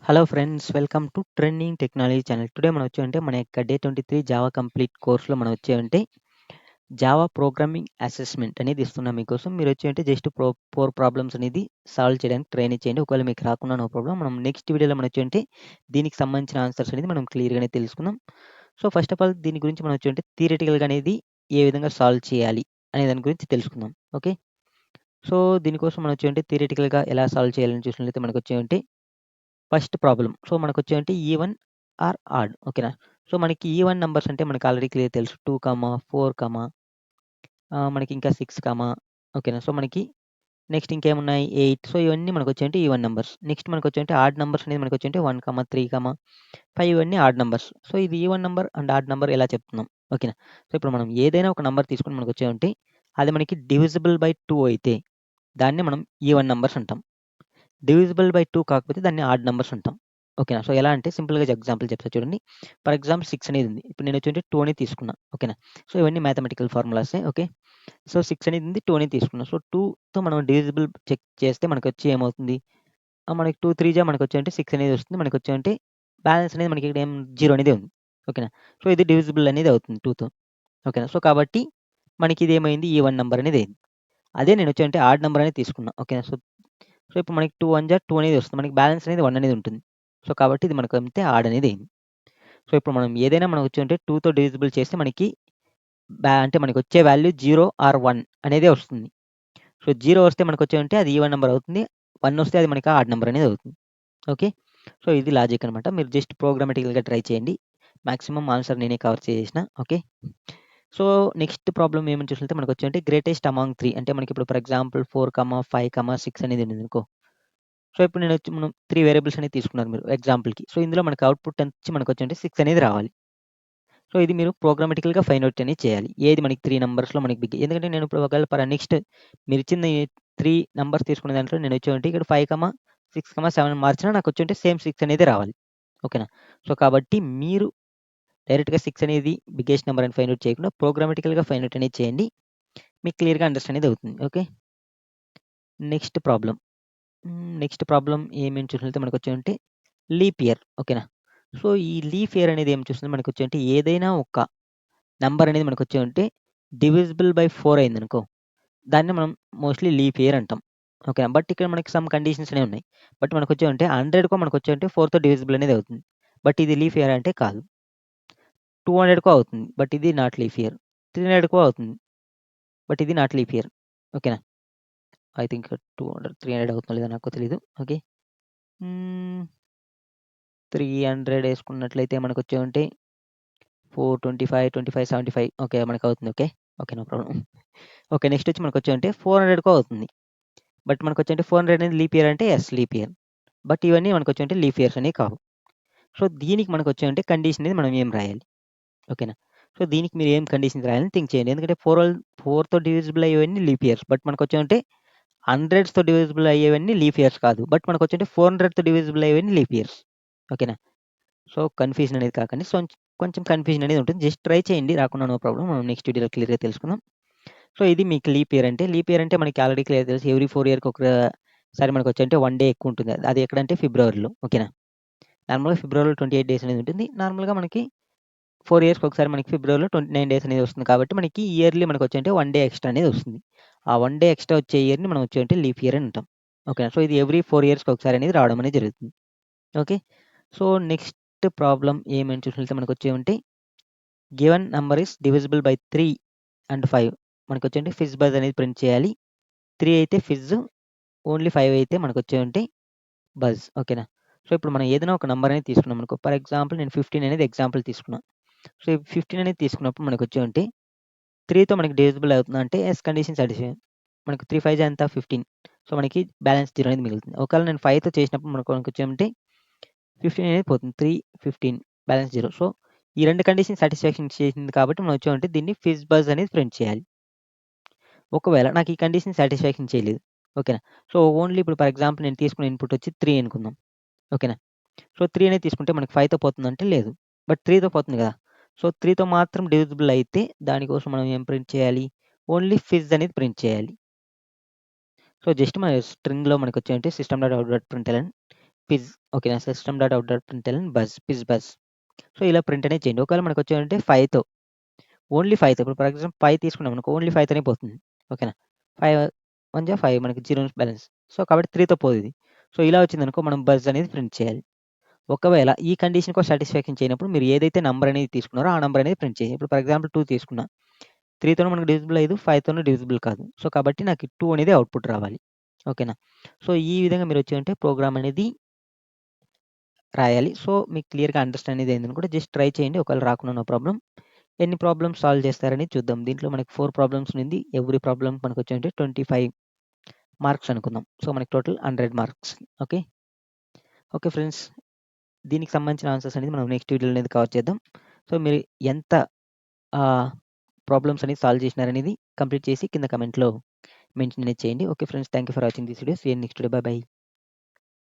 Hello friends, welcome to trending technology channel. Today మనం వచ్చామంటే మన యొక్క డే 23 జావా కంప్లీట్ కోర్స్‌లో మనం వచ్చామంటే జావా ప్రోగ్రామింగ్ అసెస్మెంట్ అనేది ఇస్తున్నాం మీకోసం. మీరు వచ్చాయంటే జస్ట్ 4 ప్రాబ్లమ్స్ అనేది సాల్వ్ చేయడానికి ట్రై చేయండి. ఒకవేళ మీకు రాకున్నా నో ప్రాబ్లమ్. మనం నెక్స్ట్ వీడియోలో మనం వచ్చామంటే దీనికి సంబంధించిన ఆన్సర్స్ అనేది మనం క్లియర్‌గానే తెలుసుకుందాం. సో, ఫస్ట్ ఆఫ్ ఆల్ దీని గురించి మనం వచ్చామంటే థియరిటికల్‌గా అనేది ఏ విధంగా సాల్వ్ చేయాలి అనే దాని గురించి తెలుసుకుందాం. ఓకే. సో, దీనికోసం మనం వచ్చామంటే థియరిటికల్‌గా ఎలా సాల్వ్ చేయాలని చూసినట్లయితే మనకొచ్చేమంటే ఫస్ట్ ప్రాబ్లమ్. సో, మనకొచ్చేయంటే ఈవెన్ ఆర్ ఆడ్. ఓకేనా? సో, మనకి ఈవెన్ నంబర్స్ అంటే మనకు ఆల్రెడీ క్లియర్ తెలుసు. 2, 4, మనకి ఇంకా 6, ఓకేనా? సో, మనకి నెక్స్ట్ ఇంకేమున్నాయి 8. సో, ఇవన్నీ మనకొచ్చేయంటే ఈవెన్ నంబర్స్. నెక్స్ట్ మనకొచ్చేయంటే ఆడ్ నంబర్స్ అనేది మనకొచ్చేయంటే 1, 3, 5 ఇవన్నీ ఆడ్ నంబర్స్. సో, ఇది even number and odd number ఎలా చెప్తున్నాం. ఓకేనా? సో, ఇప్పుడు మనం ఏదైనా ఒక నంబర్ తీసుకొని మనకొచ్చేయంటే అది మనకి డివిజిబుల్ బై 2 అయితే దాన్ని మనం ఈవెన్ నంబర్స్ అంటాం. డివిజిబుల్ బై 2 కాకపోతే దాన్ని ఆడ్ నంబర్స్ అంటాం. ఓకేనా? సో, ఎలా అంటే సింపుల్‌గా ఎగ్జాంపుల్ చెప్తా చూడండి. ఫర్ ఎగ్జాంపుల్ 6 అనేది ఉంది. ఇప్పుడు నేనొచ్చేంటి 2 అనేది తీసుకున్నా. ఓకేనా? సో, ఇవన్నీ మ్యాథమెటికల్ ఫార్ములాసే. ఓకే. సో, 6 అనేది ఉంది. 2 అనేది తీసుకున్నా. సో, 2తో మనం డివిజిబుల్ చెక్ చేస్తే మనకొచ్చి ఏమవుతుంది? మనకి 2, 3 జా మనకొచ్చేంటి 6 అనేది వస్తుంది. మనకొచ్చేంటి బ్యాలెన్స్ అనేది మనకి ఇక్కడ ఏం 0 అనేదే ఉంది. ఓకేనా? సో, ఇది డివిజిబుల్ అనేది అవుతుంది 2తో. ఓకేనా? సో, కాబట్టి మనకి ఇదేమైంది ఈవెన్ నంబర్ అనేది అయింది. అదే నేనొచ్చేంటి ఆడ్ నంబర్ అనేది తీసుకున్నా. ఓకేనా? సో, ఇప్పుడు మనకి 2 1 జా 2 అనేది వస్తుంది. మనకి బ్యాలెన్స్ అనేది 1 అనేది ఉంటుంది. సో, కాబట్టి ఇది మనకు అంతే ఆడ్ అనేది అయింది. సో, ఇప్పుడు మనం ఏదైనా మనం వచ్చుంటే 2తో డివిజిబుల్ చేస్తే మనకి అంటే మనకొచ్చే వాల్యూ 0 ఆర్ 1 అనేదే వస్తుంది. సో, 0 వస్తే మనకొచ్చేదంటే అది ఈవెన్ నంబర్ అవుతుంది. 1 వస్తే అది మనకి ఆడ్ నంబర్ అనేది అవుతుంది. ఓకే. సో, ఇది లాజిక్ అనమాట. మీరు జస్ట్ ప్రోగ్రామాటికల్‌గా ట్రై చేయండి. మాక్సిమం ఆన్సర్ నేనే కవర్ చేసేసిన. ఓకే. సో, నెక్స్ట్ ప్రాబ్లమ్ ఏమని చూసినట్లయితే మనకొచ్చేదంటే గ్రేటెస్ట్ అమాంగ్ 3 అంటే మనకిప్పుడు ఫర్ ఎగ్జాంపుల్ 4, 5, 6 అనేది ఉందనుకో. సో, ఇప్పుడు మనం 3 వేరియబుల్స్ అనేది తీసుకున్నారు మీరు ఎగ్జాంపుల్‌కి. సో, ఇందులో మనకు అవుట్‌పుట్ ఎంతొచ్చి మనకొచ్చేంటి 6 అనేది రావాలి. సో, ఇది మీరు ప్రోగ్రామాటికల్‌గా ఫైండ్ ఔట్ అనేది చేయాలి. ఏది మనకి 3 నంబర్స్‌లో మనకి ఎందుకంటే నేను ఇప్పుడు ఒకవేళ నెక్స్ట్ మీరిచ్చిన ఈ 3 నంబర్స్ తీసుకున్న దాంట్లో నేనొచ్చేవంటే ఇక్కడ 5, 6, 7 మార్చినా నాకొచ్చేంటే సేమ్ 6 అనేదే రావాలి. ఓకేనా? సో, కాబట్టి మీరు డైరెక్ట్‌గా 6 అనేది బిగ్గెస్ట్ నంబర్ అని ఫైండ్ ఔట్ చేయకుండా ప్రోగ్రామాటికల్‌గా ఫైండ్ ఔట్ అనేది చేయండి. మీకు క్లియర్‌గా అండర్‌స్టాండ్ అనేది అవుతుంది. Okay. Next problem. Next problem ఏమేమి చూసినట్లయితే మనకొచ్చేంటే లీప్ ఇయర్. ఓకేనా? సో, ఈ లీప్ ఇయర్ అనేది ఏం చూస్తుంది మనకొచ్చేంటే ఏదైనా ఒక నంబర్ అనేది మనకొచ్చేంటే డివిజిబుల్ బై 4 అయిందనుకో, దాన్ని మనం మోస్ట్‌లీ లీప్ ఇయర్ అంటాం. ఓకేనా? బట్ ఇక్కడ మనకి సమ్ కండిషన్స్ అనేవి ఉన్నాయి. బట్ మనకొచ్చేవంటే 100కో మనకొచ్చేవంటే 4తో డివిజిబుల్ అనేది అవుతుంది. బట్ ఇది లీప్ ఇయర్ అంటే కాదు. 200కో అవుతుంది. బట్ ఇది నాట్ లీప్ ఇయర్. 300కో అవుతుంది. బట్ ఇది నాట్ లీప్ ఇయర్. ఓకేనా? ఐ థింక్ 200, 300 అవుతుందో లేదో నాకు తెలీదు. ఓకే. హ్మ్. 300 ఏసుకున్నట్లయితే మనకొచ్చేవంటే 4, 25, 25, 75 ఓకే. మనకవుతుంది. Okay. Okay. No problem. Okay. Next వచ్చి మనకొచ్చేవంటే 400కో అవుతుంది. బట్ మనకొచ్చేంటే 400 అనేది లీప్ ఇయర్ అంటే యెస్ లీప్ ఇయర్. బట్ ఇవన్నీ మనకొచ్చేంటే లీప్ ఇయర్స్ అనేవి కావు. సో, దీనికి మనకొచ్చేంటే కండిషన్ అనేది మనం ఏం రాయాలి? ఓకేనా? సో, దీనికి మీరు ఏం కండిషన్స్ రాయాలని థింక్ చేయండి. ఎందుకంటే 4తో డివిజిబుల్ అయ్యేవన్నీ లీప్ ఇయర్స్. బట్ మనకొచ్చేవంటే హండ్రెడ్స్‌తో డివిజిబుల్ అయ్యేవన్నీ లీప్ ఇయర్స్ కాదు. బట్ మనకొచ్చేంటే 400తో డివిజిబుల్ అయ్యేవన్నీ లీప్ ఇయర్స్. ఓకేనా? సో, కన్‌ఫ్యూజన్ అనేది కాకండి. కొంచెం కన్‌ఫ్యూజన్ అనేది ఉంటుంది. జస్ట్ ట్రై చేయండి. రాకున్నా నో ప్రాబ్లమ్. మనం నెక్స్ట్ వీడియోలో క్లియర్‌గా తెలుసుకుందాం. సో, ఇది మీకు లీప్ ఇయర్ అంటే, లీప్ ఇయర్ అంటే మనకి ఆల్రెడీ క్లియర్ తెలుసు. ఎవ్రీ 4 ఇయర్‌కి ఒకసారి మనకొచ్చంటే 1 డే ఎక్కువ ఉంటుంది. అది ఎక్కడంటే ఫిబ్రవరిలో. ఓకేనా? నార్మల్‌గా ఫిబ్రవరిలో 28 డేస్ అనేది ఉంటుంది. నార్మల్‌గా మనకి 4 ఇయర్స్‌కి ఒకసారి మనకి ఫిబ్రవరిలో 29 డేస్ అనేది వస్తుంది. కాబట్టి మనకి ఇయర్‌లీ మనకొచ్చంటే 1 డే ఎక్స్‌ట్రా అనేది వస్తుంది. ఆ 1 డే ఎక్స్‌ట్రా వచ్చే ఇయర్‌ని మనం వచ్చేంటే లీప్ ఇయర్ అని అంటాం. ఓకేనా? సో, ఇది ఎవ్రీ 4 ఇయర్స్‌కి ఒకసారి అనేది రావడం అనేది జరుగుతుంది. ఓకే. సో, నెక్స్ట్ ప్రాబ్లమ్ ఏమని చూసినట్లయితే మనకొచ్చేవంటే given number is divisible by 3 and 5 మనకొచ్చేంటి ఫిజ్ బజ్ అనేది ప్రింట్ చేయాలి. 3 అయితే ఫిజ్, ఓన్లీ 5 అయితే మనకొచ్చేవంటి బజ్. ఓకేనా? సో, ఇప్పుడు మనం ఏదైనా ఒక నంబర్ అనేది తీసుకున్నాం అనుకో. ఫర్ ఎగ్జాంపుల్ నేను 15 అనేది ఎగ్జాంపుల్ తీసుకున్నా. సో, ఈ 15 అనేది తీసుకున్నప్పుడు మనకొచ్చేవంటి 3తో మనకి డివిజిబుల్ అవుతుందా అంటే యెస్ కండిషన్ సాటిస్ఫై. మనకు 3 5 జా ఎంత 15. సో, మనకి బ్యాలెన్స్ 0 అనేది మిగులుతుంది. ఒకవేళ నేను 5తో చేసినప్పుడు మనకొచ్చేమంటే 15 అనేది పోతుంది. 3, 15 బ్యాలెన్స్ 0. సో, ఈ 2 కండిషన్ సాటిస్ఫాక్షన్ చేసింది కాబట్టి మనం వచ్చామంటే దీన్ని ఫిజ్ బజ్ అనేది ప్రింట్ చేయాలి. ఒకవేళ నాకు ఈ కండిషన్ సాటిస్ఫాక్షన్ చేయలేదు. ఓకేనా? సో, ఓన్లీ ఇప్పుడు ఫర్ ఎగ్జాంపుల్ నేను తీసుకున్న ఇన్‌పుట్ వచ్చి 3 అనుకుందాం. ఓకేనా? సో, 3 అనేది తీసుకుంటే మనకి 5తో పోతుందంటే లేదు. బట్ 3తో పోతుంది కదా! సో, 3తో మాత్రం డివిజిబుల్ అయితే దానికోసం మనం ఏం ప్రింట్ చేయాలి? ఓన్లీ ఫిజ్ అనేది ప్రింట్ చేయాలి. సో, జస్ట్ మన స్ట్రింగ్‌లో మనకొచ్చేంటి system dot out dot println fizz ఓకేనా. System dot out dot println buzz fizz buzz. So, ఇలా ప్రింట్ అనేది చేయండి. ఒకవేళ మనకొచ్చేదంటే 5తో ఓన్లీ 5తో ఇప్పుడు ఫర్ ఎగ్జాంపుల్ 5 తీసుకున్నామనుకో ఓన్లీ 5తోనే పోతుంది. ఓకేనా. 5 1 జా 5 మనకి 0 బ్యాలెన్స్. సో, కాబట్టి 3తో పోదిది. సో, ఇలా వచ్చిందనుకో మనం బజ్ అనేది ప్రింట్ చేయాలి. ఒకవేళ ఈ కండిషన్‌కో సాటిస్ఫాక్షన్ చేయనప్పుడు మీరు ఏదైతే నంబర్ అనేది తీసుకున్నారో ఆ నంబర్ అనేది ప్రింట్ చేయాలి. ఇప్పుడు ఫర్ ఎగ్జాంపుల్ 2 తీసుకున్నా. 3తోను మనకు డివిజిబుల్ అయ్యేది. 5తోను డివిజిబుల్ కాదు. సో, కాబట్టి నాకు 2 అనేది అవుట్‌పుట్ రావాలి. ఓకేనా. సో, ఈ విధంగా మీరొచ్చేదంటే ప్రోగ్రామ్ అనేది రాయాలి. సో, మీకు క్లియర్‌గా అండర్‌స్టాండ్ అనేది అయిందనుకుంటే జస్ట్ ట్రై చేయండి. ఒకవేళ రాకున్నా నో ప్రాబ్లమ్. ఎన్ని ప్రాబ్లమ్స్ సాల్వ్ చేస్తారని చూద్దాం. దీంట్లో మనకి 4 ప్రాబ్లమ్స్ ఉన్నింది. ఎవ్రి ప్రాబ్లమ్ మనకొచ్చేదంటే 25 మార్క్స్ అనుకుందాం. సో, మనకి total 100 marks. Okay. Okay friends. దీనికి సంబంధించిన ఆన్సర్స్ అనేది మనం నెక్స్ట్ వీడియోలో అనేది కవర్ చేద్దాం. సో, మీరు ఎంత ప్రాబ్లమ్స్ అనేది సాల్వ్ చేసినారనేది కంప్లీట్ చేసి కింద కమెంట్‌లో మెన్షన్ అనేది చేయండి. Okay friends. Thank you for watching this video. See you in next video. Bye by.